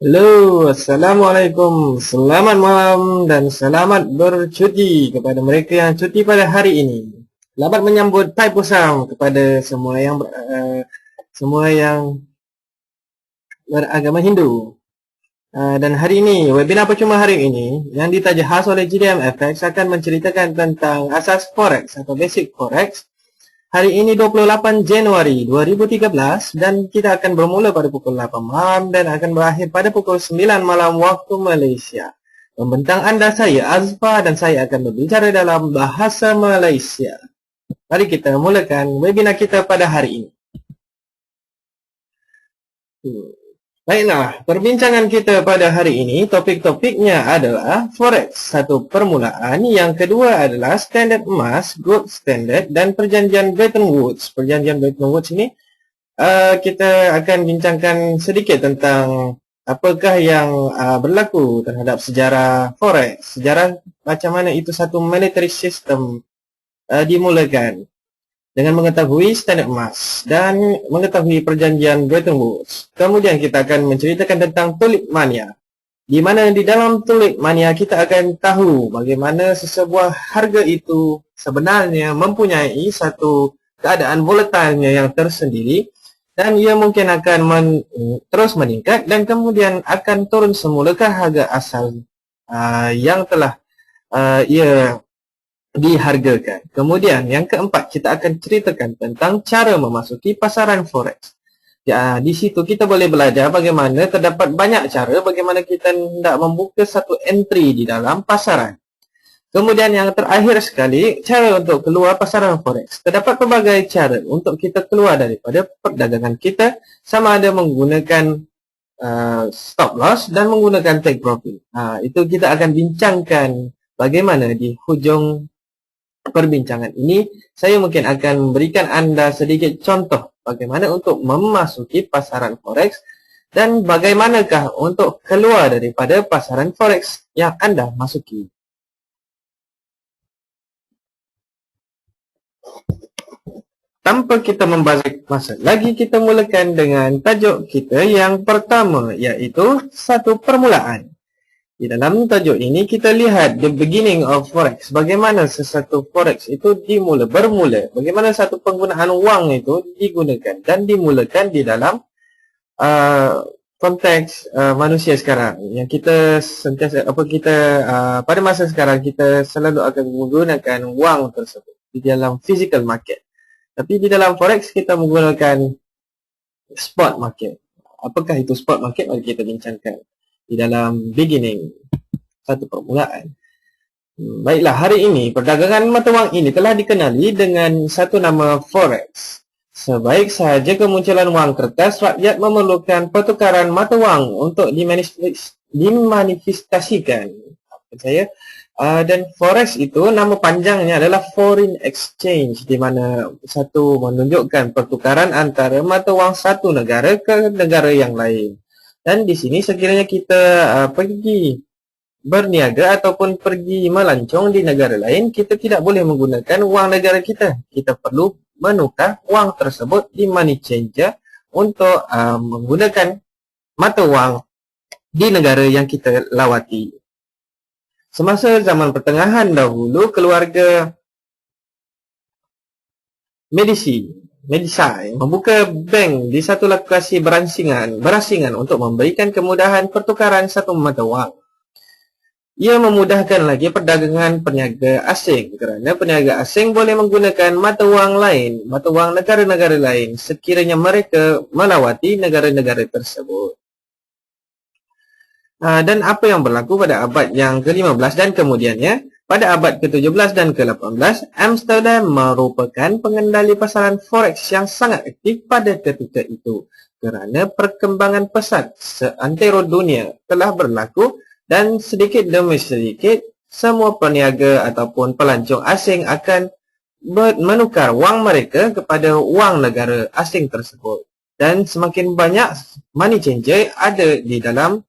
Halo, Assalamualaikum. Selamat malam dan selamat bercuti kepada mereka yang cuti pada hari ini. Selamat menyambut Thaipusam kepada semua yang beragama Hindu. Dan hari ini, webinar percuma hari ini yang ditaja khas oleh GDMFX akan menceritakan tentang asas Forex atau basic Forex. Hari ini 28 Januari 2013 dan kita akan bermula pada pukul 8 malam dan akan berakhir pada pukul 9 malam waktu Malaysia. Pembentang anda saya Azfa dan saya akan berbicara dalam bahasa Malaysia. Mari kita mulakan webinar kita pada hari ini. Baiklah, perbincangan kita pada hari ini, topik-topiknya adalah Forex, satu permulaan. Yang kedua adalah standard emas, gold standard, dan perjanjian Bretton Woods. Perjanjian Bretton Woods ini, kita akan bincangkan sedikit tentang apakah yang berlaku terhadap sejarah Forex. Sejarah macam mana itu satu military system dimulakan. Dengan mengetahui standard emas dan mengetahui perjanjian Bretton Woods. Kemudian kita akan menceritakan tentang tulip mania. Di mana di dalam tulip mania kita akan tahu bagaimana sesebuah harga itu sebenarnya mempunyai satu keadaan volatilnya yang tersendiri. Dan ia mungkin akan terus meningkat dan kemudian akan turun semula ke harga asal yang telah ia dihargakan. Kemudian yang keempat kita akan ceritakan tentang cara memasuki pasaran Forex. Ya, di situ kita boleh belajar bagaimana terdapat banyak cara bagaimana kita hendak membuka satu entry di dalam pasaran. Kemudian yang terakhir sekali, cara untuk keluar pasaran Forex. Terdapat pelbagai cara untuk kita keluar daripada perdagangan kita, sama ada menggunakan stop loss dan menggunakan take profit. Itu kita akan bincangkan bagaimana di hujung perbincangan ini. Saya mungkin akan memberikan anda sedikit contoh bagaimana untuk memasuki pasaran Forex dan bagaimanakah untuk keluar daripada pasaran Forex yang anda masuki. Tanpa kita membazir masa lagi, kita mulakan dengan tajuk kita yang pertama, iaitu satu permulaan. Di dalam tajuk ini kita lihat the beginning of Forex. Bagaimana sesuatu Forex itu bermula. Bagaimana satu penggunaan wang itu digunakan dan dimulakan di dalam konteks manusia sekarang. Yang kita sentiasa pada masa sekarang kita selalu akan menggunakan wang tersebut di dalam physical market. Tapi di dalam Forex kita menggunakan spot market. Apakah itu spot market? Mari kita bincangkan di dalam beginning, satu permulaan. Baiklah, hari ini perdagangan mata wang ini telah dikenali dengan satu nama Forex. Sebaik sahaja kemunculan wang kertas, rakyat memerlukan pertukaran mata wang untuk dimanifestasikan. Dan Forex itu nama panjangnya adalah Foreign Exchange, di mana satu menunjukkan pertukaran antara mata wang satu negara ke negara yang lain. Dan di sini sekiranya kita pergi berniaga ataupun pergi melancong di negara lain, kita tidak boleh menggunakan wang negara kita. Kita perlu menukar wang tersebut di money changer untuk menggunakan mata wang di negara yang kita lawati. Semasa zaman pertengahan dahulu, keluarga Medici membuka bank di satu lokasi berasingan untuk memberikan kemudahan pertukaran satu mata wang. Ia memudahkan lagi perdagangan peniaga asing kerana peniaga asing boleh menggunakan mata wang lain, mata wang negara-negara lain sekiranya mereka melawati negara-negara tersebut. Dan apa yang berlaku pada abad yang ke-15 dan kemudiannya? Pada abad ke-17 dan ke-18, Amsterdam merupakan pengendali pasaran Forex yang sangat aktif pada ketika itu kerana perkembangan pesat seantero dunia telah berlaku dan sedikit demi sedikit semua peniaga ataupun pelancong asing akan menukar wang mereka kepada wang negara asing tersebut. Dan semakin banyak money changer ada di dalam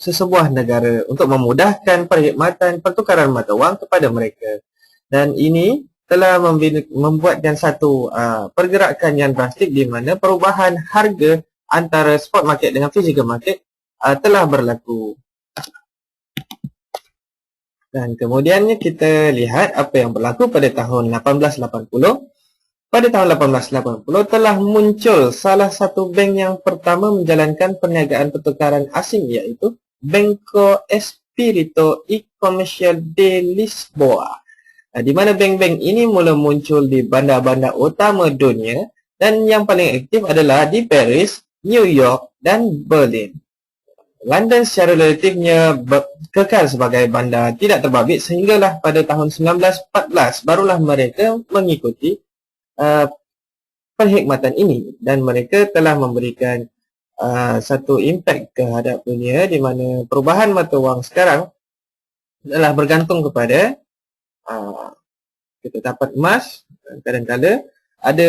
sesebuah negara untuk memudahkan perkhidmatan pertukaran mata wang kepada mereka. Dan ini telah membuatkan satu pergerakan yang drastik di mana perubahan harga antara spot market dengan physical market telah berlaku. Dan kemudiannya kita lihat apa yang berlaku pada tahun 1880. Pada tahun 1880 telah muncul salah satu bank yang pertama menjalankan perniagaan pertukaran asing, iaitu Banco Espírito e Comercial de Lisboa. Di mana bank-bank ini mula muncul di bandar-bandar utama dunia, dan yang paling aktif adalah di Paris, New York dan Berlin. London secara relatifnya kekal sebagai bandar tidak terbabit sehinggalah pada tahun 1914 barulah mereka mengikuti perkhidmatan ini, dan mereka telah memberikan satu impak terhadap dunia, di mana perubahan mata wang sekarang adalah bergantung kepada ketetapan emas. Kadang-kadang ada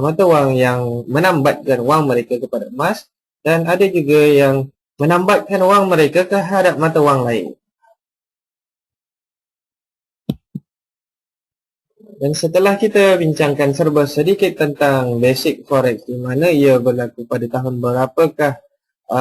mata wang yang menambatkan wang mereka kepada emas, dan ada juga yang menambatkan wang mereka terhadap mata wang lain. Dan setelah kita bincangkan serba sedikit tentang basic forex, di mana ia berlaku pada tahun berapakah,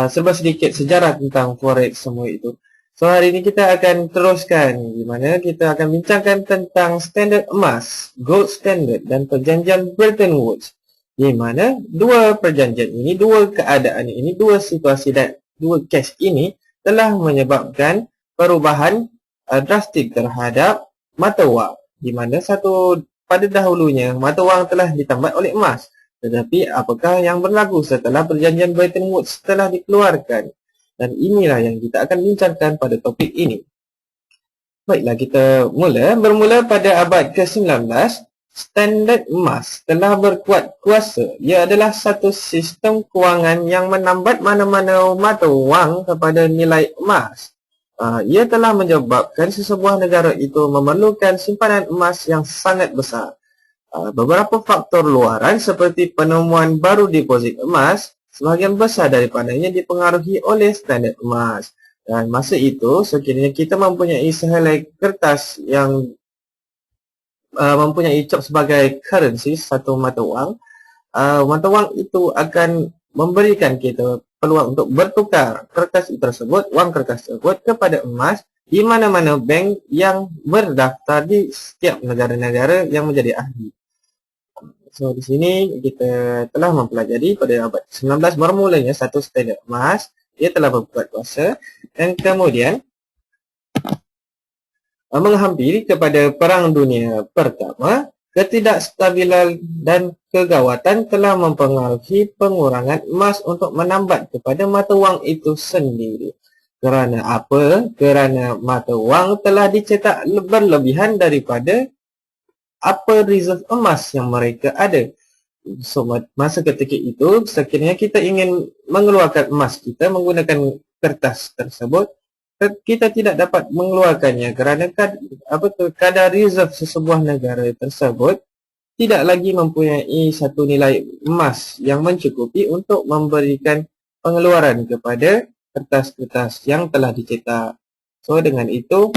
serba sedikit sejarah tentang forex semua itu. So hari ini kita akan teruskan, di mana kita akan bincangkan tentang standard emas, gold standard dan perjanjian Bretton Woods. Di mana dua perjanjian ini, dua keadaan ini, dua situasi dan dua kes ini telah menyebabkan perubahan drastik terhadap mata wang, di mana satu pada dahulunya mata wang telah ditambat oleh emas. Tetapi apakah yang berlaku setelah perjanjian Bretton Woods telah dikeluarkan? Dan inilah yang kita akan bincangkan pada topik ini. Baiklah, kita bermula pada abad ke-19. Standard emas telah berkuat kuasa. Ia adalah satu sistem kewangan yang menambat mana-mana mata wang kepada nilai emas. Ia telah menyebabkan sesebuah negara itu memerlukan simpanan emas yang sangat besar. Beberapa faktor luaran seperti penemuan baru deposit emas, sebahagian besar daripadanya dipengaruhi oleh standard emas. Dan masa itu, sekiranya kita mempunyai sehelai kertas yang mempunyai cap sebagai currency, satu mata wang itu akan memberikan kita peluang untuk bertukar kertas tersebut, wang kertas tersebut kepada emas di mana-mana bank yang berdaftar di setiap negara-negara yang menjadi ahli. So di sini kita telah mempelajari pada abad 19 bermulanya satu standard emas, ia telah berkuat kuasa, dan kemudian menghampiri kepada Perang Dunia Pertama, ketidakstabilan dan kegawatan telah mempengaruhi pengurangan emas untuk menambat kepada mata wang itu sendiri. Kerana apa? Kerana mata wang telah dicetak berlebihan daripada apa reserve emas yang mereka ada. So, masa ketika itu, sekiranya kita ingin mengeluarkan emas kita menggunakan kertas tersebut, kita tidak dapat mengeluarkannya kerana kadar reserve sesebuah negara tersebut tidak lagi mempunyai satu nilai emas yang mencukupi untuk memberikan pengeluaran kepada kertas-kertas yang telah dicetak. So dengan itu,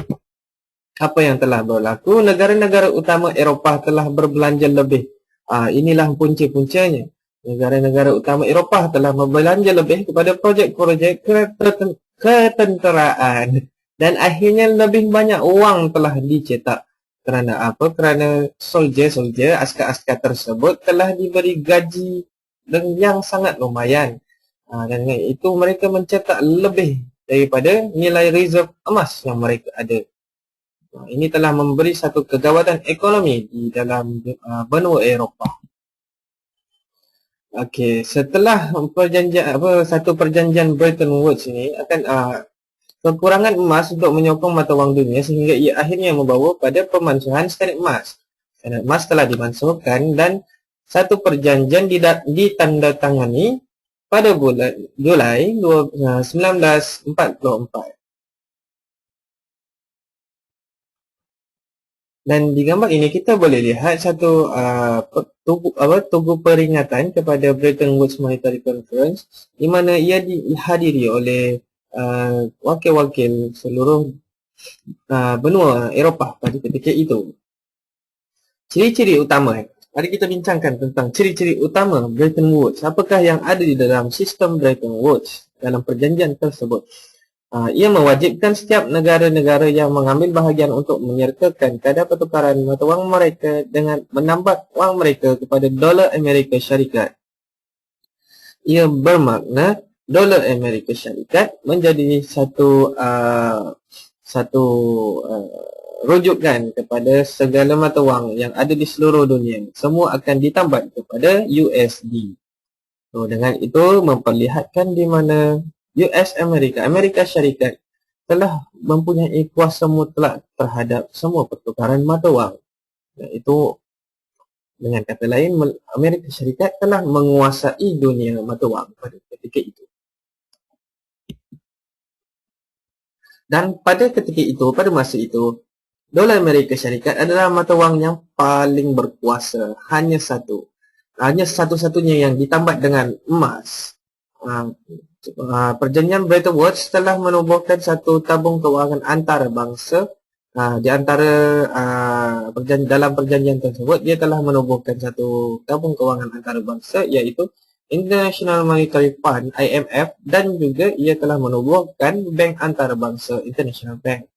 apa yang telah berlaku? Negara-negara utama Eropah telah berbelanja lebih. Inilah punca-puncanya. Negara-negara utama Eropah telah berbelanja lebih kepada projek-projek ketenteraan, dan akhirnya lebih banyak wang telah dicetak. Kerana apa? Kerana soldier-soldier, askar-askar tersebut telah diberi gaji yang sangat lumayan. Dan dengan itu mereka mencetak lebih daripada nilai reserve emas yang mereka ada. Ini telah memberi satu kegawatan ekonomi di dalam benua Eropah. Okey, setelah satu perjanjian Bretton Woods ini akan kekurangan emas untuk menyokong mata wang dunia, sehingga ia akhirnya membawa pada pemansuhan standard emas. Standard emas telah dimansuhkan dan satu perjanjian ditandatangani pada bulan Julai 1944. Dan di gambar ini kita boleh lihat satu tugu peringatan kepada Bretton Woods Monetary Conference, di mana ia dihadiri oleh wakil-wakil seluruh benua Eropah pada ketika itu. Ciri-ciri utama. Mari kita bincangkan tentang ciri-ciri utama Bretton Woods. Apakah yang ada di dalam sistem Bretton Woods? dalam perjanjian tersebut. Ia mewajibkan setiap negara-negara yang mengambil bahagian untuk menyertakan kadar pertukaran mata wang mereka dengan menambah wang mereka kepada dolar Amerika Syarikat. Ia bermakna dolar Amerika Syarikat menjadi satu rujukan kepada segala mata wang yang ada di seluruh dunia. Semua akan ditambat kepada USD. So, dengan itu memperlihatkan di mana Amerika Syarikat telah mempunyai kuasa mutlak terhadap semua pertukaran mata wang. Iaitu dengan kata lain, Amerika Syarikat telah menguasai dunia mata wang pada ketika itu. Dan pada ketika itu, pada masa itu, dolar Amerika Syarikat adalah mata wang yang paling berkuasa. Hanya satu-satunya yang ditambat dengan emas. Perjanjian Bretton Woods telah menubuhkan satu tabung kewangan antarabangsa. Di antara dalam perjanjian tersebut, dia telah menubuhkan satu tabung kewangan antarabangsa, iaitu International Monetary Fund (IMF), dan juga ia telah menubuhkan bank antarabangsa International Bank.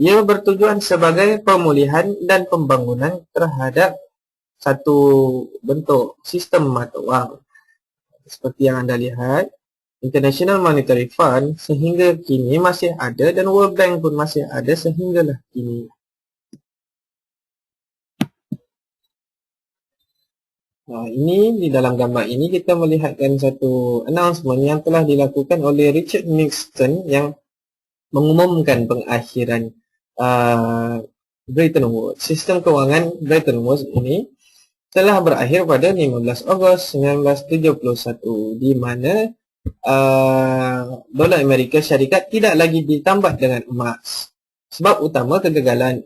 Ia bertujuan sebagai pemulihan dan pembangunan terhadap satu bentuk sistem mata wang. Seperti yang anda lihat, International Monetary Fund sehingga kini masih ada dan World Bank pun masih ada sehinggalah kini. Ini di dalam gambar ini kita melihatkan satu announcement yang telah dilakukan oleh Richard Nixon yang mengumumkan pengakhiran Bretton Woods. Sistem kewangan Bretton Woods ini telah berakhir pada 15 Ogos 1971 di mana dolar Amerika Syarikat tidak lagi ditambah dengan emas. Sebab utama kegagalan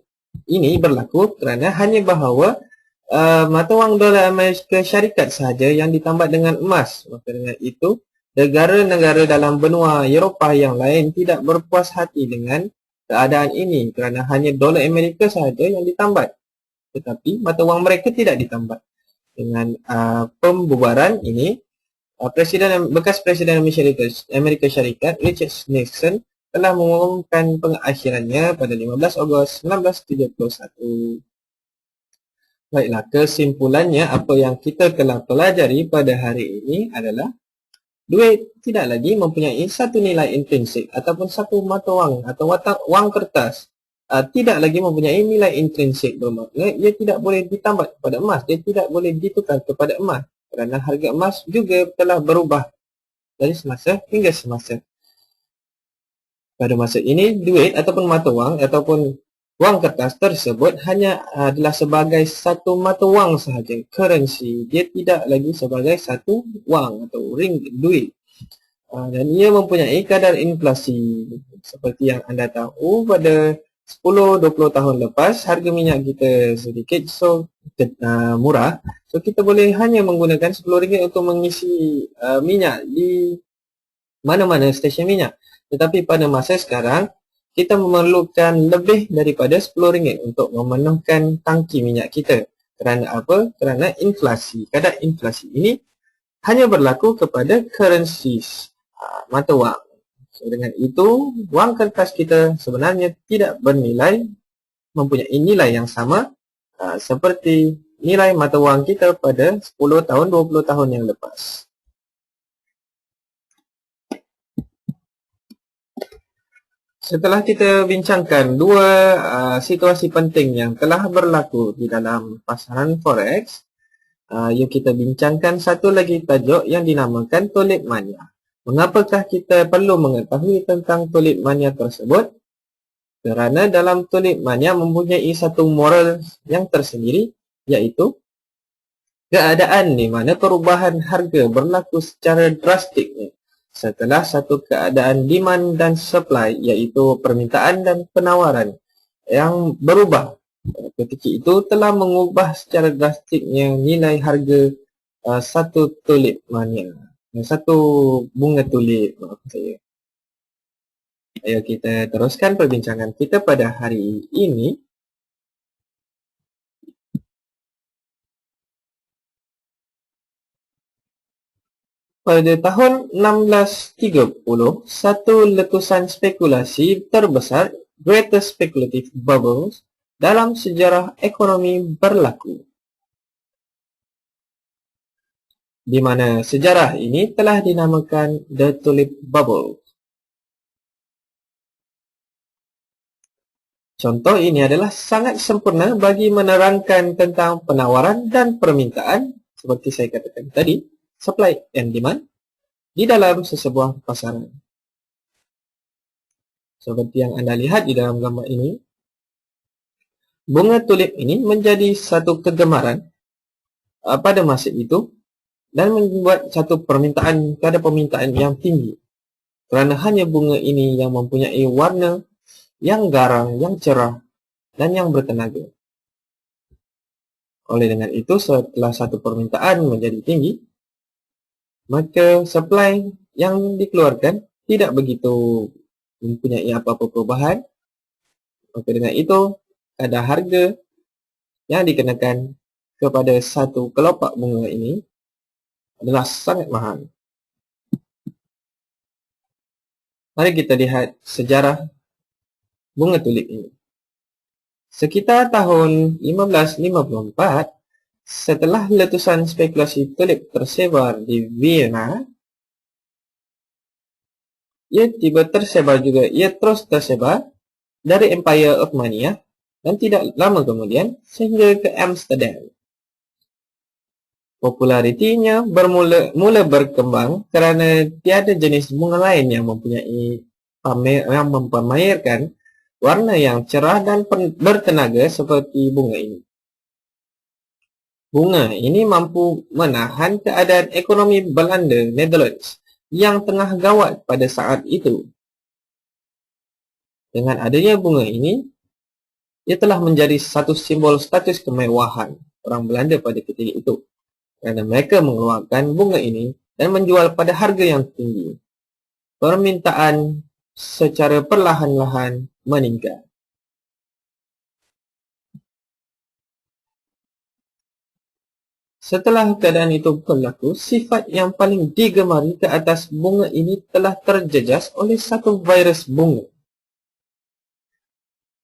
ini berlaku kerana hanya bahawa mata wang dolar Amerika Syarikat sahaja yang ditambah dengan emas. Maka dengan itu, negara-negara dalam benua Eropah yang lain tidak berpuas hati dengan keadaan ini kerana hanya dolar Amerika sahaja yang ditambah. Tetapi mata wang mereka tidak ditambah. Dengan pembubaran ini, bekas Presiden Amerika Syarikat Richard Nixon telah mengumumkan pengakhirannya pada 15 Ogos 1971. Baiklah, kesimpulannya apa yang kita telah pelajari pada hari ini adalah duit tidak lagi mempunyai satu nilai intrinsik ataupun satu mata wang atau wang kertas tidak lagi mempunyai nilai intrinsik, bermakna ia tidak boleh ditambah kepada emas, dia tidak boleh ditukar kepada emas kerana harga emas juga telah berubah dari semasa hingga semasa. Pada masa ini, duit ataupun mata wang ataupun wang kertas tersebut hanya adalah sebagai satu mata wang sahaja, currency. Dia tidak lagi sebagai satu wang atau duit. Dan ia mempunyai kadar inflasi. Seperti yang anda tahu, pada 10-20 tahun lepas, harga minyak kita sedikit murah. So, kita boleh hanya menggunakan RM10 untuk mengisi minyak di mana-mana stesen minyak. Tetapi pada masa sekarang, kita memerlukan lebih daripada RM10 untuk memenuhkan tangki minyak kita. Kerana apa? Kerana inflasi. Kadar inflasi ini hanya berlaku kepada currencies, mata wang. So, dengan itu, wang kertas kita sebenarnya tidak bernilai, mempunyai nilai yang sama seperti nilai mata wang kita pada 10 tahun, 20 tahun yang lepas. Setelah kita bincangkan dua situasi penting yang telah berlaku di dalam pasaran forex, yuk kita bincangkan satu lagi tajuk yang dinamakan tulip mania. Mengapakah kita perlu mengetahui tentang tulip mania tersebut? Kerana dalam tulip mania mempunyai satu moral yang tersendiri, iaitu keadaan di mana perubahan harga berlaku secara drastik setelah satu keadaan demand dan supply, iaitu permintaan dan penawaran yang berubah. Ketika itu telah mengubah secara drastiknya nilai harga satu tulip mania. Satu bunga tulip, maaf saya. Ayo kita teruskan perbincangan kita pada hari ini. Pada tahun 1630, satu letusan spekulasi terbesar, Greatest Speculative Bubbles, dalam sejarah ekonomi berlaku, di mana sejarah ini telah dinamakan The Tulip Bubble. Contoh ini adalah sangat sempurna bagi menerangkan tentang penawaran dan permintaan, seperti saya katakan tadi, supply and demand, di dalam sesebuah pasaran. Seperti yang Anda lihat di dalam gambar ini, bunga tulip ini menjadi satu kegemaran pada masa itu dan membuat satu permintaan yang tinggi. Kerana hanya bunga ini yang mempunyai warna yang garang, yang cerah, dan yang bertenaga. Oleh dengan itu, setelah satu permintaan menjadi tinggi, maka supply yang dikeluarkan tidak begitu mempunyai apa-apa perubahan. Maka dengan itu, ada harga yang dikenakan kepada satu kelopak bunga ini adalah sangat mahal. Mari kita lihat sejarah bunga tulip ini. Sekitar tahun 1554, setelah letusan spekulasi tulip tersebar di Vienna, ia terus tersebar dari Empire Ottomania dan tidak lama kemudian sehingga ke Amsterdam. Popularitinya mula berkembang kerana tiada jenis bunga lain yang memamerkan warna yang cerah dan bertenaga seperti bunga ini. Bunga ini mampu menahan keadaan ekonomi Belanda, Netherlands, yang tengah gawat pada saat itu. Dengan adanya bunga ini, ia telah menjadi satu simbol status kemewahan orang Belanda pada ketika itu, kerana mereka mengeluarkan bunga ini dan menjual pada harga yang tinggi. Permintaan secara perlahan-lahan meningkat. Setelah keadaan itu berlaku, sifat yang paling digemari ke atas bunga ini telah terjejas oleh satu virus bunga.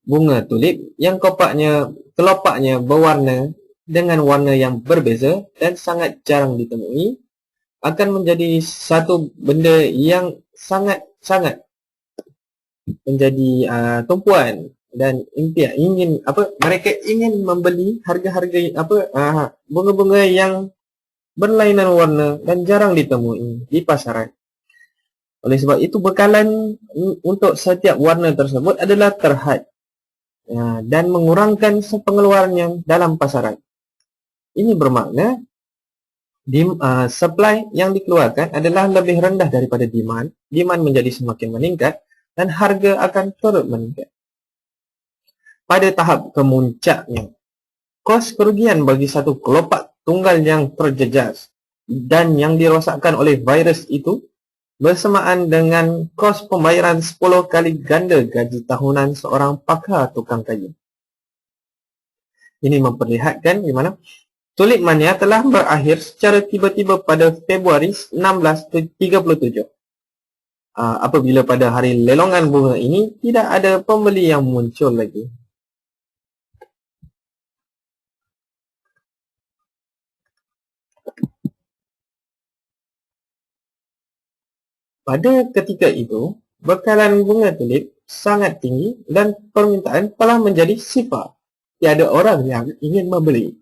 Bunga tulip yang kelopaknya berwarna dengan warna yang berbeza dan sangat jarang ditemui akan menjadi satu benda yang sangat menjadi tumpuan dan impian. Mereka ingin membeli bunga-bunga yang berlainan warna dan jarang ditemui di pasaran. Oleh sebab itu, bekalan untuk setiap warna tersebut adalah terhad dan mengurangkan pengeluarannya dalam pasaran. Ini bermakna supply yang dikeluarkan adalah lebih rendah daripada demand. Demand menjadi semakin meningkat dan harga akan turut meningkat. Pada tahap kemuncaknya, kos kerugian bagi satu kelopak tunggal yang terjejas dan yang dirosakkan oleh virus itu bersamaan dengan kos pembayaran 10 kali ganda gaji tahunan seorang pakar tukang kayu. Ini memperlihatkan di mana tulip mania telah berakhir secara tiba-tiba pada Februari 1637. Apabila pada hari lelongan bunga ini tidak ada pembeli yang muncul lagi. Pada ketika itu, bekalan bunga tulip sangat tinggi dan permintaan telah menjadi sifar. Tiada orang yang ingin membeli.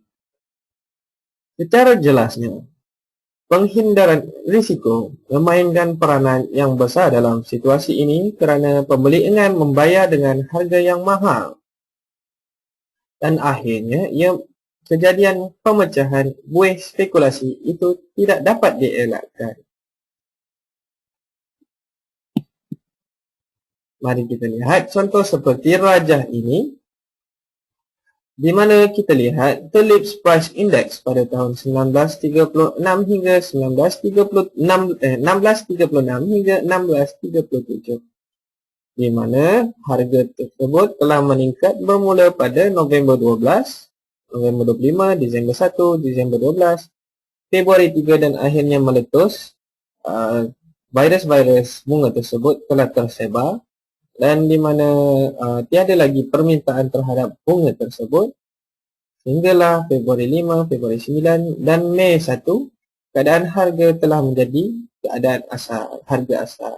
Secara jelasnya, penghindaran risiko memainkan peranan yang besar dalam situasi ini kerana pembeli enggan membayar dengan harga yang mahal. Dan akhirnya, kejadian pemecahan buih spekulasi itu tidak dapat dielakkan. Mari kita lihat contoh seperti rajah ini, di mana kita lihat Tulips Price Index pada tahun 1636 hingga 1636 hingga 1637, di mana harga tersebut telah meningkat bermula pada November 12, November 25, Disember 1, Disember 12, Februari 3 dan akhirnya meletus virus-virus bunga tersebut telah tersebar dan di mana tiada lagi permintaan terhadap bunga tersebut sehinggalah Februari 5, Februari 9 dan Mei 1 keadaan harga telah menjadi keadaan asal, harga asal.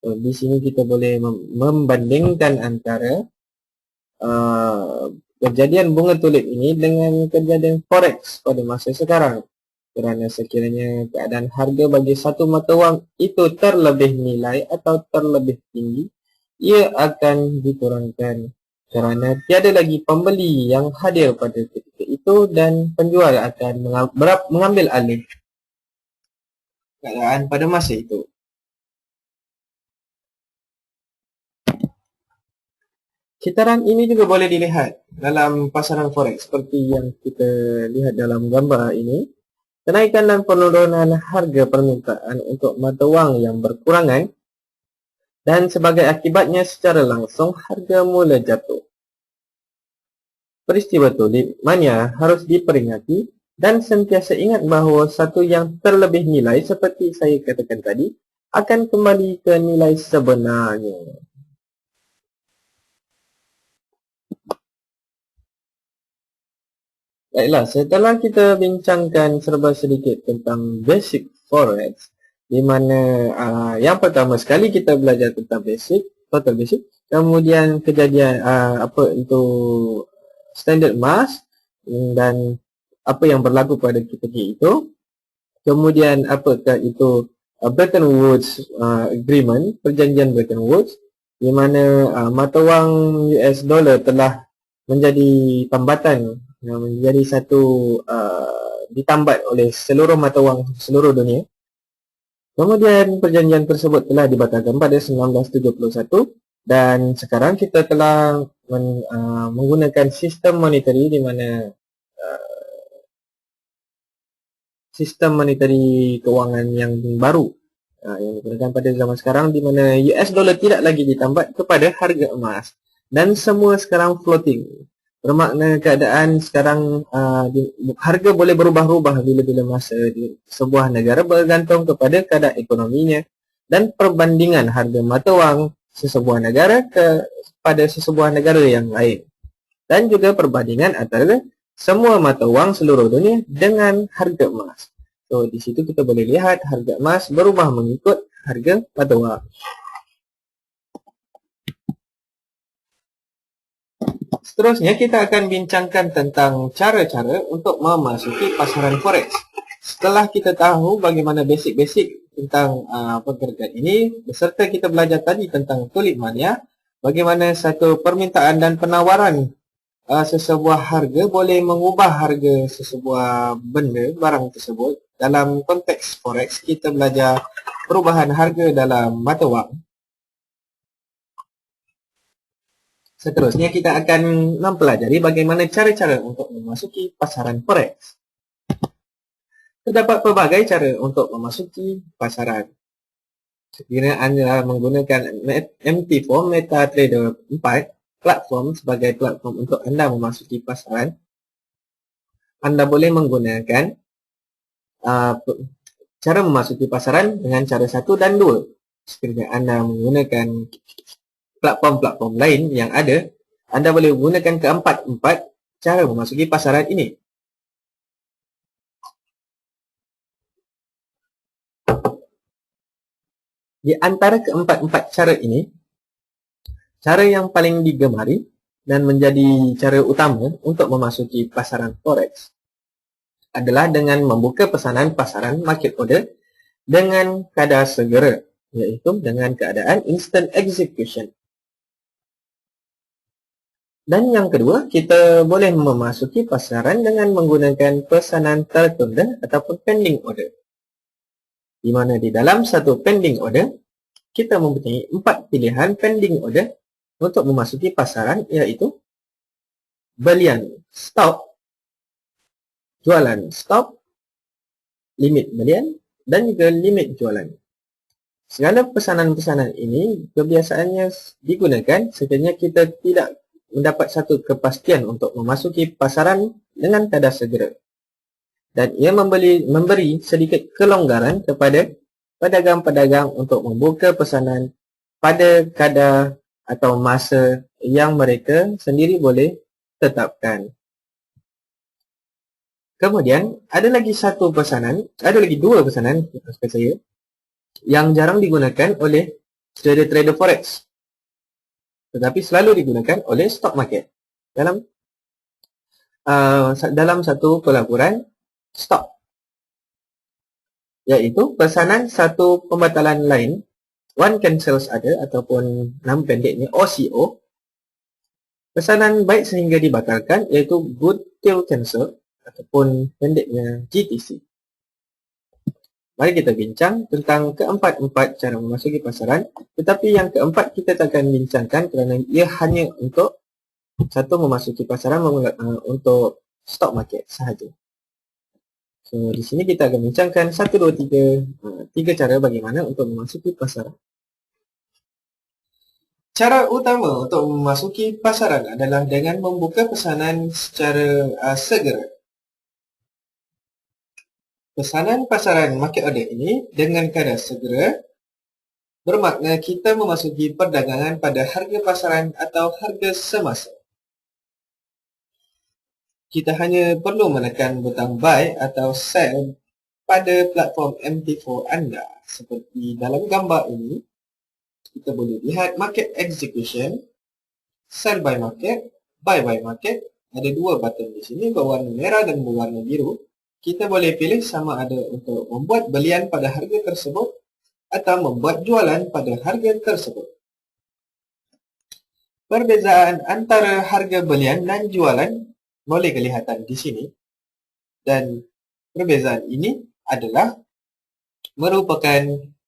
So, di sini kita boleh membandingkan antara kejadian bunga tulip ini dengan kejadian forex pada masa sekarang. Kerana sekiranya keadaan harga bagi satu mata wang itu terlebih nilai atau terlebih tinggi, ia akan dikurangkan kerana tiada lagi pembeli yang hadir pada ketika itu dan penjual akan mengambil alih keadaan pada masa itu. Kitaran ini juga boleh dilihat dalam pasaran forex seperti yang kita lihat dalam gambar ini. Kenaikan dan penurunan harga permintaan untuk mata wang yang berkurangan dan sebagai akibatnya secara langsung harga mula jatuh. Peristiwa tulip mania harus diperingati dan sentiasa ingat bahawa satu yang terlebih nilai seperti saya katakan tadi akan kembali ke nilai sebenarnya. Baiklah, setelah kita bincangkan serba sedikit tentang basic forex, di mana yang pertama sekali kita belajar tentang basic, total basic, kemudian kejadian apa itu standard emas dan apa yang berlaku pada ketika itu, kemudian apakah itu Bretton Woods agreement, perjanjian Bretton Woods, di mana mata wang US dollar telah menjadi tambatan, menjadi satu ditambat oleh seluruh mata wang seluruh dunia. Kemudian perjanjian tersebut telah dibatalkan pada 1971 dan sekarang kita telah menggunakan sistem monetary di mana sistem monetary kewangan yang baru yang digunakan pada zaman sekarang di mana US dollar tidak lagi ditambat kepada harga emas dan semua sekarang floating. Bermakna keadaan sekarang harga boleh berubah-ubah bila-bila masa di sebuah negara bergantung kepada keadaan ekonominya dan perbandingan harga mata wang sesebuah negara kepada sesebuah negara yang lain. Dan juga perbandingan antara semua mata wang seluruh dunia dengan harga emas. So, di situ kita boleh lihat harga emas berubah mengikut harga mata wang. Seterusnya kita akan bincangkan tentang cara-cara untuk memasuki pasaran forex. Setelah kita tahu bagaimana basic-basic tentang pergerakan ini, beserta kita belajar tadi tentang tulip mania, bagaimana satu permintaan dan penawaran sesebuah harga boleh mengubah harga sesebuah benda, barang tersebut. Dalam konteks forex, kita belajar perubahan harga dalam mata wang. Seterusnya kita akan mempelajari bagaimana cara-cara untuk memasuki pasaran forex. Terdapat pelbagai cara untuk memasuki pasaran. Sekiranya Anda menggunakan MT4 MetaTrader 4 platform sebagai platform untuk Anda memasuki pasaran, Anda boleh menggunakan cara memasuki pasaran dengan cara 1 dan 2. Sekiranya Anda menggunakan platform-platform lain yang ada, Anda boleh gunakan keempat-empat cara memasuki pasaran ini. Di antara keempat-empat cara ini, cara yang paling digemari dan menjadi cara utama untuk memasuki pasaran forex adalah dengan membuka pesanan pasaran market order dengan kadar segera, iaitu dengan keadaan instant execution. Dan yang kedua, kita boleh memasuki pasaran dengan menggunakan pesanan tertunda ataupun pending order. Di mana di dalam satu pending order, kita mempunyai 4 pilihan pending order untuk memasuki pasaran, iaitu belian stop, jualan stop, limit belian, dan juga limit jualan. Segala pesanan-pesanan ini kebiasaannya digunakan sekiranya kita tidak mendapat satu kepastian untuk memasuki pasaran dengan kadar segera. dan ia memberi sedikit kelonggaran kepada pedagang-pedagang untuk membuka pesanan pada kadar atau masa yang mereka sendiri boleh tetapkan. Kemudian ada lagi dua pesanan saya yang jarang digunakan oleh trader forex, tetapi selalu digunakan oleh stock market dalam satu pelaburan stok, iaitu pesanan satu pembatalan lain, one cancels other, ataupun nama pendeknya OCO. Pesanan baik sehingga dibatalkan, iaitu good till cancel, ataupun pendeknya GTC. Mari kita bincang tentang keempat-empat cara memasuki pasaran, tetapi yang keempat kita takkan bincangkan kerana ia hanya untuk memasuki pasaran untuk stock market sahaja. So, di sini kita akan bincangkan 1, 2, 3 cara bagaimana untuk memasuki pasaran. Cara utama untuk memasuki pasaran adalah dengan membuka pesanan secara segera. Pesanan pasaran market order ini dengan kadar segera bermakna kita memasuki perdagangan pada harga pasaran atau harga semasa. Kita hanya perlu menekan butang buy atau sell pada platform MT4 anda. Seperti dalam gambar ini, kita boleh lihat market execution, sell by market, buy by market. Ada dua button di sini berwarna merah dan berwarna biru. Kita boleh pilih sama ada untuk membuat belian pada harga tersebut atau membuat jualan pada harga tersebut. Perbezaan antara harga belian dan jualan boleh kelihatan di sini, dan perbezaan ini adalah merupakan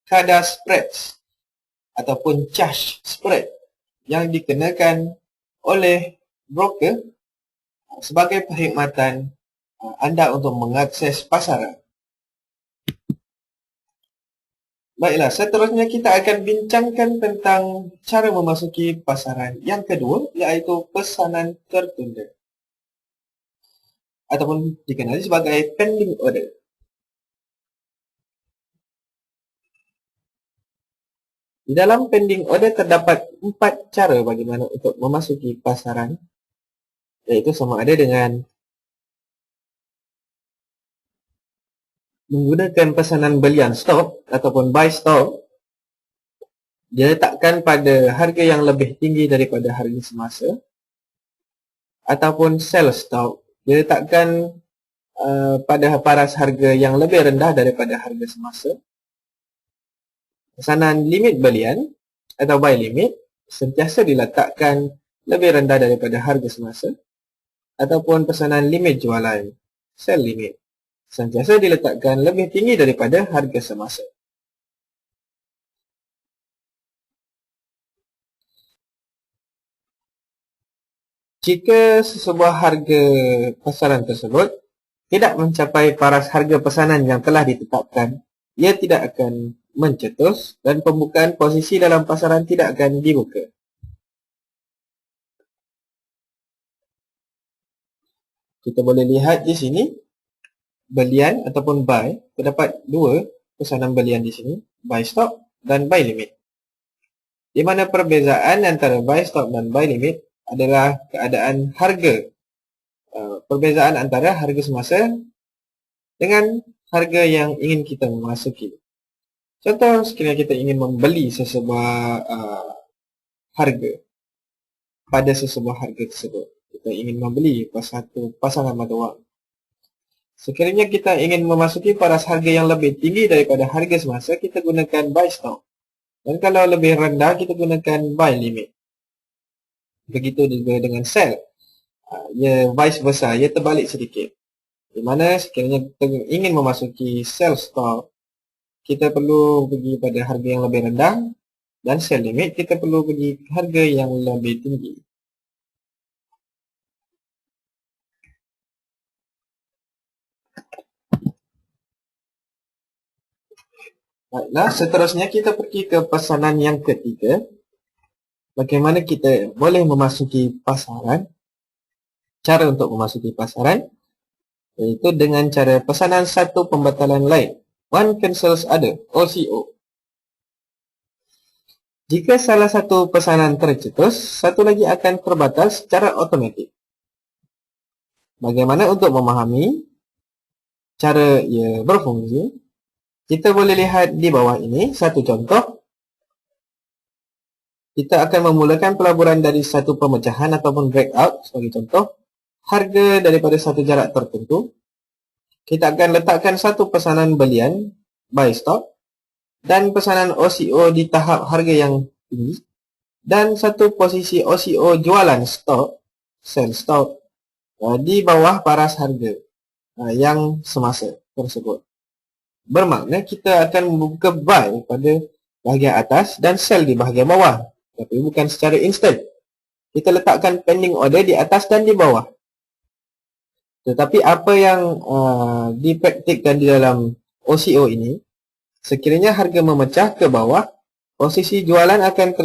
kadar spreads ataupun charge spread yang dikenakan oleh broker sebagai perkhidmatan anda untuk mengakses pasaran. Baiklah, seterusnya kita akan bincangkan tentang cara memasuki pasaran yang kedua, iaitu pesanan tertunda ataupun dikenali sebagai pending order. Di dalam pending order terdapat 4 cara bagaimana untuk memasuki pasaran, iaitu sama ada dengan menggunakan pesanan belian stok ataupun buy stok, diletakkan pada harga yang lebih tinggi daripada harga semasa, ataupun sell stok, diletakkan pada paras harga yang lebih rendah daripada harga semasa. Pesanan limit belian atau buy limit sentiasa diletakkan lebih rendah daripada harga semasa, ataupun pesanan limit jualan, sell limit, sentiasa diletakkan lebih tinggi daripada harga semasa. Jika sesebuah harga pasaran tersebut tidak mencapai paras harga pesanan yang telah ditetapkan, ia tidak akan mencetus dan pembukaan posisi dalam pasaran tidak akan dibuka. Kita boleh lihat di sini belian ataupun buy, terdapat dua pesanan belian di sini, buy stop dan buy limit. Di mana perbezaan antara buy stop dan buy limit adalah keadaan harga. Perbezaan antara harga semasa dengan harga yang ingin kita memasuki. Contoh, sekiranya kita ingin membeli sesebuah harga pada sesebuah harga tersebut. Kita ingin membeli satu pasangan mata wang. Sekiranya kita ingin memasuki paras harga yang lebih tinggi daripada harga semasa, kita gunakan buy stop. Dan kalau lebih rendah, kita gunakan buy limit. Begitu juga dengan sell. Ia vice versa, ia terbalik sedikit. Di mana sekiranya kita ingin memasuki sell stop, kita perlu pergi pada harga yang lebih rendah, dan sell limit kita perlu pergi harga yang lebih tinggi. Baiklah, seterusnya kita pergi ke pesanan yang ketiga. Bagaimana kita boleh memasuki pasaran? Cara untuk memasuki pasaran. iaitu dengan cara pesanan satu pembatalan lain. One cancels other, OCO. Jika salah satu pesanan tercetus, satu lagi akan terbatal secara automatik. Bagaimana untuk memahami cara ia berfungsi? Kita boleh lihat di bawah ini satu contoh. Kita akan memulakan pelaburan dari satu pemecahan ataupun breakout sebagai contoh. Harga daripada satu jarak tertentu. Kita akan letakkan satu pesanan belian, buy stop, dan pesanan OCO di tahap harga yang tinggi, dan satu posisi OCO jualan stop, sell stop, di bawah paras harga yang semasa tersebut. Bermakna kita akan membuka buy pada bahagian atas dan sell di bahagian bawah, tapi bukan secara instant. Kita letakkan pending order di atas dan di bawah. Tetapi apa yang dipraktikkan di dalam OCO ini, sekiranya harga memecah ke bawah, posisi jualan akan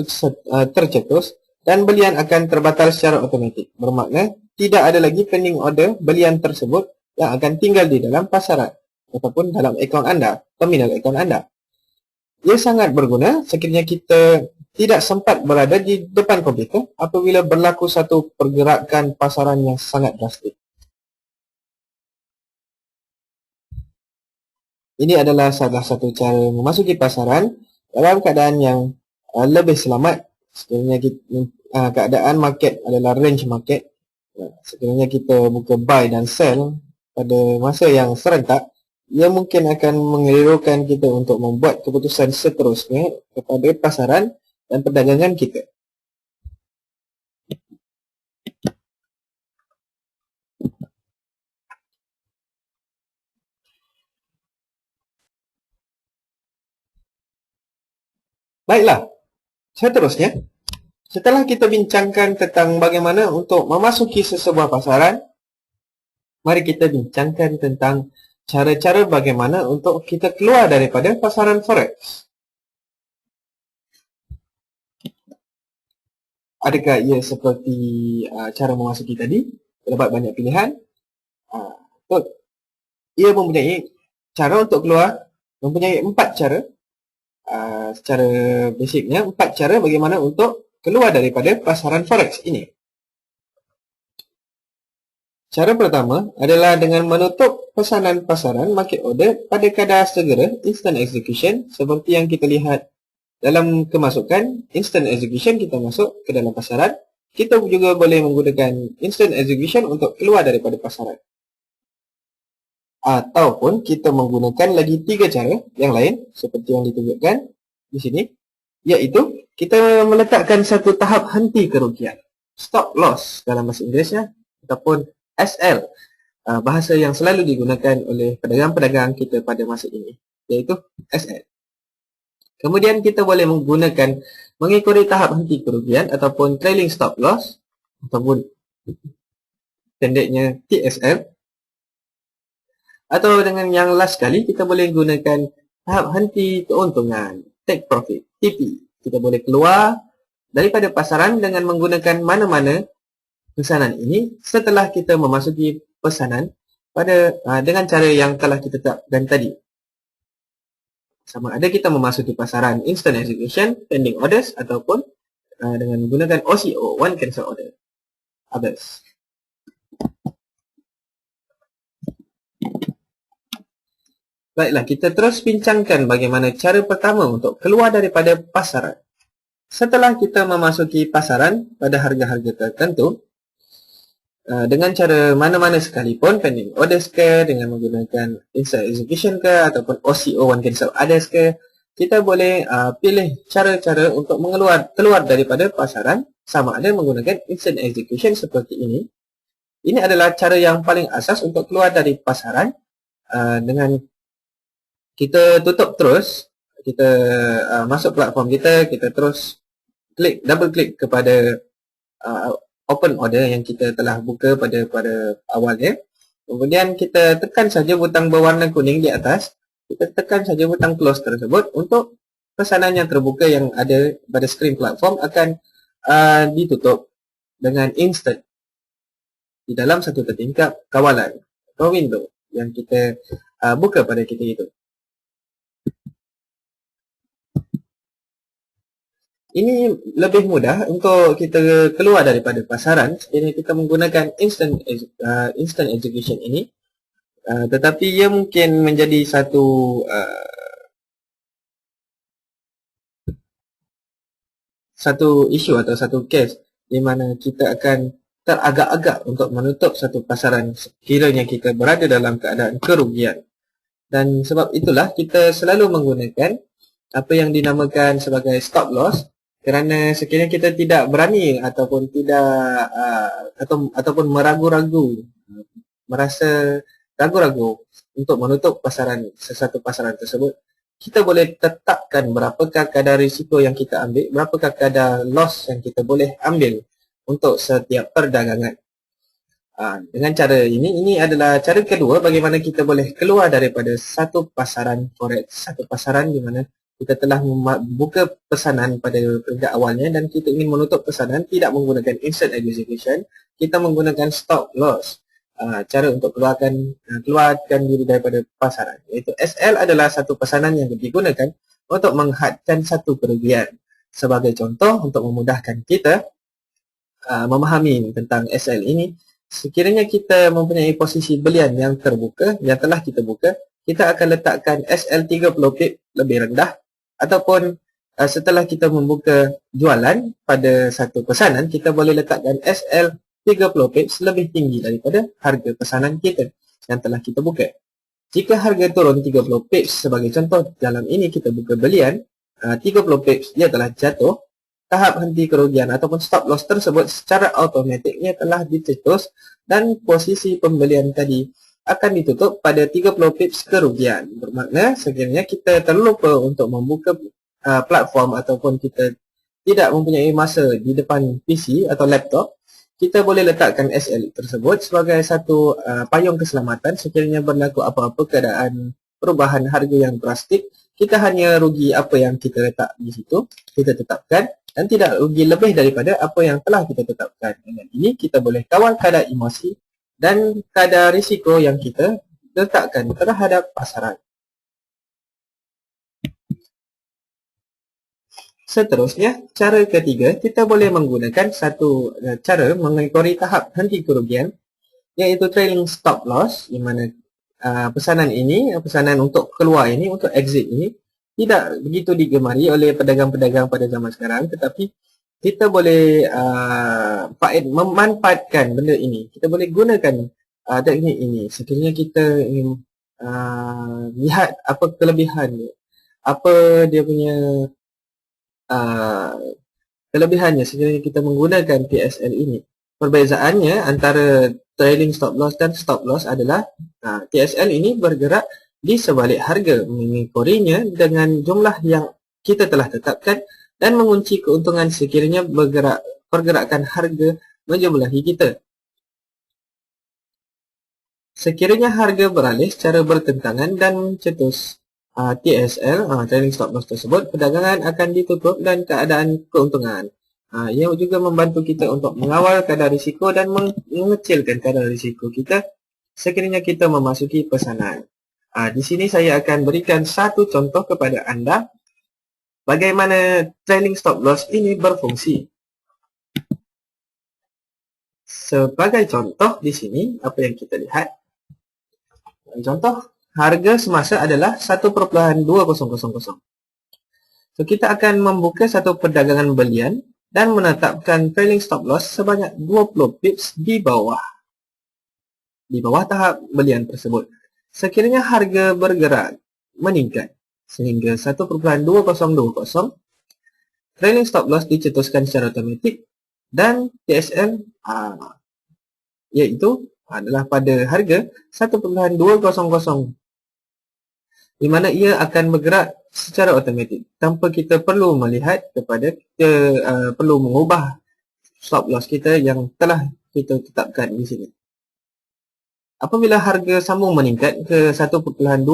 tercetus dan belian akan terbatal secara automatik. Bermakna tidak ada lagi pending order belian tersebut yang akan tinggal di dalam pasaran ataupun dalam akaun anda, terminal akaun anda. Ia sangat berguna sekiranya kita tidak sempat berada di depan komputer apabila berlaku satu pergerakan pasaran yang sangat drastik. Ini adalah salah satu cara memasuki pasaran dalam keadaan yang lebih selamat. Sekiranya keadaan market adalah range market, sekiranya kita buka buy dan sell pada masa yang serentak, ia mungkin akan mengelirukan kita untuk membuat keputusan seterusnya kepada pasaran dan perdagangan kita. Baiklah, seterusnya, setelah kita bincangkan tentang bagaimana untuk memasuki sesebuah pasaran, mari kita bincangkan tentang cara-cara bagaimana untuk kita keluar daripada pasaran forex. Adakah ia seperti cara memasuki tadi? Terdapat banyak pilihan. Ia mempunyai cara untuk keluar, mempunyai 4 cara. Secara basicnya 4 cara bagaimana untuk keluar daripada pasaran forex ini. Cara pertama adalah dengan menutup pesanan pasaran market order pada kadar segera instant execution seperti yang kita lihat dalam kemasukan instant execution. Kita masuk ke dalam pasaran. Kita juga boleh menggunakan instant execution untuk keluar daripada pasaran. Ataupun kita menggunakan lagi 3 cara yang lain seperti yang ditunjukkan di sini, iaitu kita meletakkan satu tahap henti kerugian, stop loss dalam bahasa Inggerisnya, ataupun SL, bahasa yang selalu digunakan oleh pedagang-pedagang kita pada masa ini, iaitu SL. Kemudian kita boleh mengikuti tahap henti kerugian ataupun trailing stop loss, ataupun pendeknya TSL. Atau dengan yang last sekali, kita boleh gunakan tahap henti keuntungan, take profit, TP. Kita boleh keluar daripada pasaran dengan menggunakan mana-mana pesanan ini setelah kita memasuki pesanan dengan cara yang telah kita tetapkan tadi. Sama ada kita memasuki pasaran instant execution, pending orders, ataupun dengan menggunakan OCO, one cancel order, others. Baiklah, kita terus bincangkan bagaimana cara pertama untuk keluar daripada pasaran. Setelah kita memasuki pasaran pada harga-harga tertentu, dengan cara mana-mana sekalipun, pending orders ke, dengan menggunakan instant execution ke, ataupun OCO, one cancel others ke, kita boleh pilih cara-cara untuk keluar daripada pasaran, sama ada menggunakan instant execution seperti ini. Ini adalah cara yang paling asas untuk keluar dari pasaran. Dengan kita tutup terus, kita masuk platform kita terus double klik kepada open order yang kita telah buka pada awalnya. Kemudian kita tekan saja butang berwarna kuning di atas, kita tekan saja butang close tersebut untuk pesanan yang terbuka yang ada pada screen platform akan ditutup dengan instant di dalam satu tertingkap kawalan window yang kita buka pada ketika itu. Ini lebih mudah untuk kita keluar daripada pasaran sekiranya kita menggunakan instant execution ini. Tetapi ia mungkin menjadi satu isu atau satu case di mana kita akan teragak-agak untuk menutup satu pasaran sekiranya kita berada dalam keadaan kerugian. Dan sebab itulah kita selalu menggunakan apa yang dinamakan sebagai stop loss, kerana sekiranya kita tidak berani ataupun ataupun meragu-ragu, merasa ragu-ragu untuk menutup sesuatu pasaran tersebut, kita boleh tetapkan berapakah kadar risiko yang kita ambil, berapakah kadar loss yang kita boleh ambil untuk setiap perdagangan. Dengan cara ini adalah cara kedua bagaimana kita boleh keluar daripada satu pasaran forex, satu pasaran di mana kita telah membuka pesanan pada peringkat awalnya dan kita ingin menutup pesanan tidak menggunakan instant execution, kita menggunakan stop loss. Cara untuk keluarkan diri daripada pasaran, iaitu SL adalah satu pesanan yang digunakan untuk menghadkan satu kerugian. Sebagai contoh, untuk memudahkan kita memahami tentang SL ini, sekiranya kita mempunyai posisi belian yang terbuka, yang telah kita buka, kita akan letakkan SL 30 pip lebih rendah, ataupun setelah kita membuka jualan pada satu pesanan, kita boleh letakkan SL 30 pips lebih tinggi daripada harga pesanan kita yang telah kita buka. Jika harga turun 30 pips, sebagai contoh dalam ini kita buka belian, 30 pips dia telah jatuh, tahap henti kerugian ataupun stop loss tersebut secara automatiknya telah dicetus dan posisi pembelian tadi akan ditutup pada 30 pips kerugian. Bermakna sekiranya kita terlupa untuk membuka platform ataupun kita tidak mempunyai masa di depan PC atau laptop, kita boleh letakkan SL tersebut sebagai satu payung keselamatan sekiranya berlaku apa-apa keadaan perubahan harga yang drastik. Kita hanya rugi apa yang kita letak di situ, kita tetapkan, dan tidak rugi lebih daripada apa yang telah kita tetapkan. Dengan ini kita boleh kawal kadar emosi dan kadar risiko yang kita letakkan terhadap pasaran. Seterusnya, cara ketiga, kita boleh menggunakan satu cara mengekori tahap henti kerugian, iaitu trailing stop loss, di mana pesanan untuk keluar ini, untuk exit ini, tidak begitu digemari oleh pedagang-pedagang pada zaman sekarang, tetapi kita boleh memanfaatkan benda ini. Kita boleh gunakan teknik ini sekiranya kita ingin lihat apa kelebihannya, apa dia punya kelebihannya sekiranya kita menggunakan TSL ini. Perbezaannya antara trailing stop loss dan stop loss adalah TSL ini bergerak di sebalik harga, mengekorinya dengan jumlah yang kita telah tetapkan dan mengunci keuntungan sekiranya pergerakan harga menjumlahi kita. Sekiranya harga beralih secara bertentangan dan mencetus TSL, trailing stop loss tersebut, perdagangan akan ditutup dan keadaan keuntungan. Ia juga membantu kita untuk mengawal kadar risiko dan mengecilkan kadar risiko kita sekiranya kita memasuki pesanan. Di sini saya akan berikan satu contoh kepada anda bagaimana trailing stop loss ini berfungsi. Sebagai contoh di sini, apa yang kita lihat? Contoh, harga semasa adalah 1,2000. So, kita akan membuka satu perdagangan belian dan menetapkan trailing stop loss sebanyak 20 pips di bawah tahap belian tersebut. Sekiranya harga bergerak meningkat sehingga 1,2020, trailing stop loss dicetuskan secara otomatik dan TSL iaitu adalah pada harga 1,200, di mana ia akan bergerak secara otomatik tanpa kita perlu melihat kepada perlu mengubah stop loss kita yang telah kita tetapkan di sini. Apabila harga sambung meningkat ke 1,2050,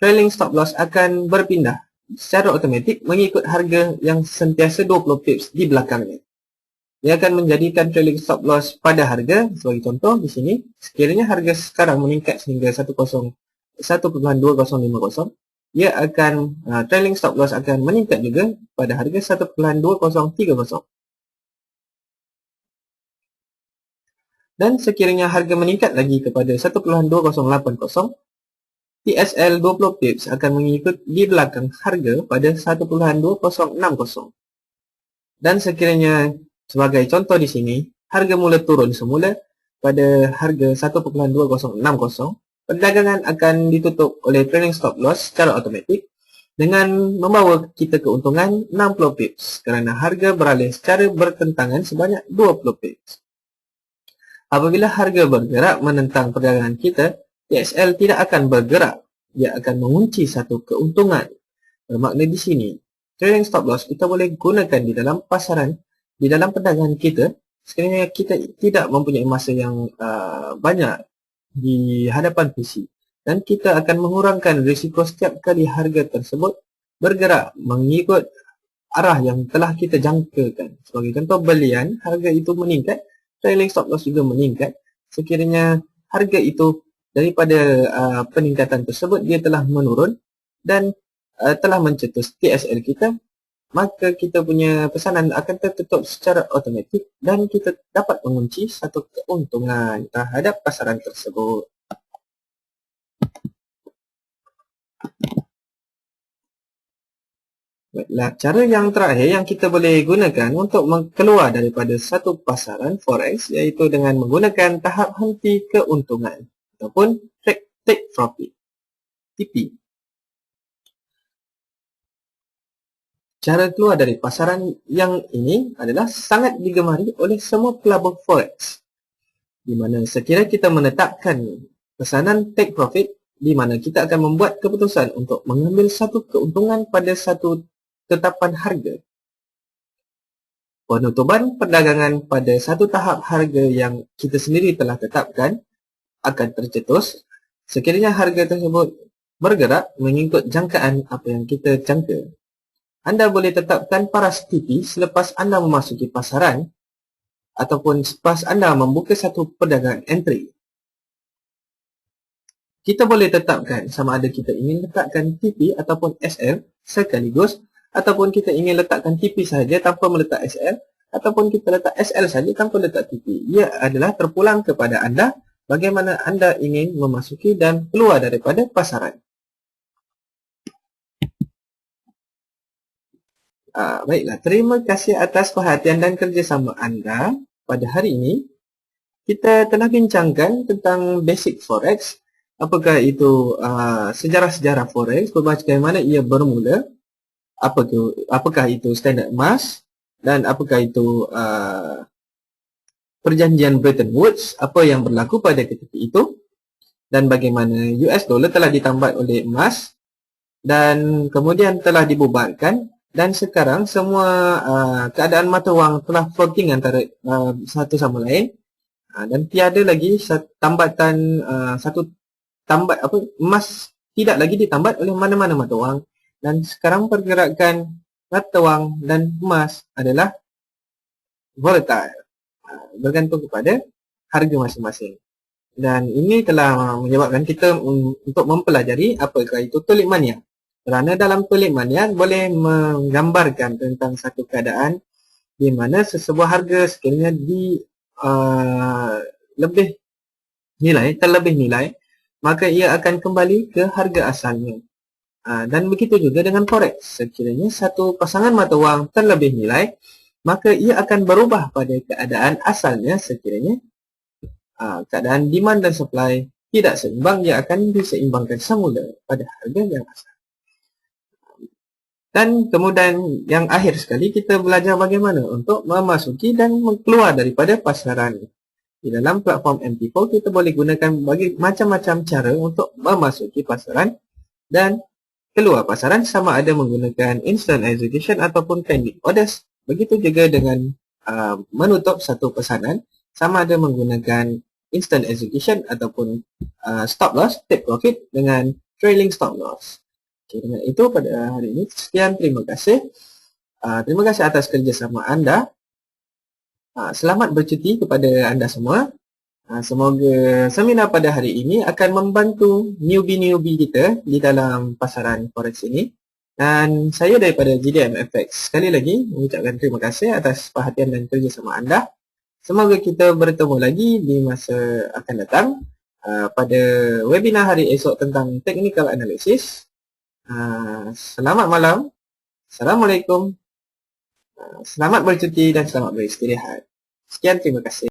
trailing stop loss akan berpindah secara otomatik mengikut harga yang sentiasa 20 pips di belakangnya. Dia akan menjadikan trailing stop loss pada harga. Sebagai contoh di sini, sekiranya harga sekarang meningkat sehingga 1,2050, dia akan trailing stop loss akan meningkat juga pada harga 1,2030. Dan sekiranya harga meningkat lagi kepada 1,2080, TSL 20 pips akan mengikut di belakang harga pada 1,2060. Dan sekiranya sebagai contoh di sini, harga mula turun semula pada harga 1,2060, perdagangan akan ditutup oleh trailing stop loss secara automatik dengan membawa kita keuntungan 60 pips kerana harga beralih secara bertentangan sebanyak 20 pips. Apabila harga bergerak menentang perdagangan kita, TSL tidak akan bergerak. Dia akan mengunci satu keuntungan. Bermakna di sini, trailing stop loss kita boleh gunakan di dalam pasaran, di dalam perdagangan kita, sekiranya kita tidak mempunyai masa yang banyak di hadapan PC. Dan kita akan mengurangkan risiko setiap kali harga tersebut bergerak mengikut arah yang telah kita jangkakan. Sebagai contoh belian, harga itu meningkat, trailing stop loss juga meningkat. Sekiranya harga itu daripada peningkatan tersebut dia telah menurun dan telah mencetus TSL kita, maka kita punya pesanan akan tertutup secara automatik dan kita dapat mengunci satu keuntungan terhadap pasaran tersebut. Baiklah, cara yang terakhir yang kita boleh gunakan untuk keluar daripada satu pasaran forex iaitu dengan menggunakan tahap henti keuntungan ataupun take profit, TP. Cara keluar dari pasaran yang ini adalah sangat digemari oleh semua pelabur forex, di mana sekiranya kita menetapkan pesanan take profit, di mana kita akan membuat keputusan untuk mengambil satu keuntungan pada satu tetapan harga. Penutupan perdagangan pada satu tahap harga yang kita sendiri telah tetapkan akan tercetus sekiranya harga tersebut bergerak mengikut jangkaan apa yang kita jangka. Anda boleh tetapkan paras TP selepas anda memasuki pasaran ataupun selepas anda membuka satu perdagangan entry. Kita boleh tetapkan sama ada kita ingin letakkan TP ataupun SL sekaligus, ataupun kita ingin letakkan TP sahaja tanpa meletak SL, ataupun kita letak SL saja tanpa letak TP. Ia adalah terpulang kepada anda bagaimana anda ingin memasuki dan keluar daripada pasaran. Baiklah, terima kasih atas perhatian dan kerjasama anda pada hari ini. Kita telah bincangkan tentang basic forex, apakah itu sejarah-sejarah forex, bagaimana ia bermula, apakah itu standard emas, dan apakah itu perjanjian Bretton Woods, apa yang berlaku pada ketika itu, dan bagaimana US dollar telah ditambat oleh emas dan kemudian telah dibubarkan. Dan sekarang semua keadaan mata wang telah floating antara satu sama lain, dan tiada lagi tambatan emas tidak lagi ditambat oleh mana-mana mata wang, dan sekarang pergerakan mata wang dan emas adalah volatile, bergantung kepada harga masing-masing. Dan ini telah menyebabkan kita untuk mempelajari apakah itu tulip mania. Kerana dalam tulip mania boleh menggambarkan tentang satu keadaan di mana sesebuah harga sekiranya terlebih nilai, maka ia akan kembali ke harga asalnya. Dan begitu juga dengan forex, sekiranya satu pasangan mata wang terlebih nilai, maka ia akan berubah pada keadaan asalnya sekiranya keadaan demand dan supply tidak seimbang, ia akan diseimbangkan semula pada harga yang asal. Dan kemudian yang akhir sekali kita belajar bagaimana untuk memasuki dan keluar daripada pasaran. Di dalam platform MT4 kita boleh gunakan macam-macam cara untuk memasuki pasaran dan keluar pasaran, sama ada menggunakan instant execution ataupun pending orders. Begitu juga dengan menutup satu pesanan, sama ada menggunakan instant execution ataupun stop loss, take profit dengan trailing stop loss. Okay, dengan itu pada hari ini sekian, terima kasih. Terima kasih atas kerjasama anda. Selamat bercuti kepada anda semua. Semoga seminar pada hari ini akan membantu newbie-newbie kita di dalam pasaran forex ini. Dan saya daripada GDM FX sekali lagi mengucapkan terima kasih atas perhatian dan kerjasama anda. Semoga kita bertemu lagi di masa akan datang pada webinar hari esok tentang technical analysis. Selamat malam. Assalamualaikum. Selamat bercuti dan selamat beristirahat. Sekian, terima kasih.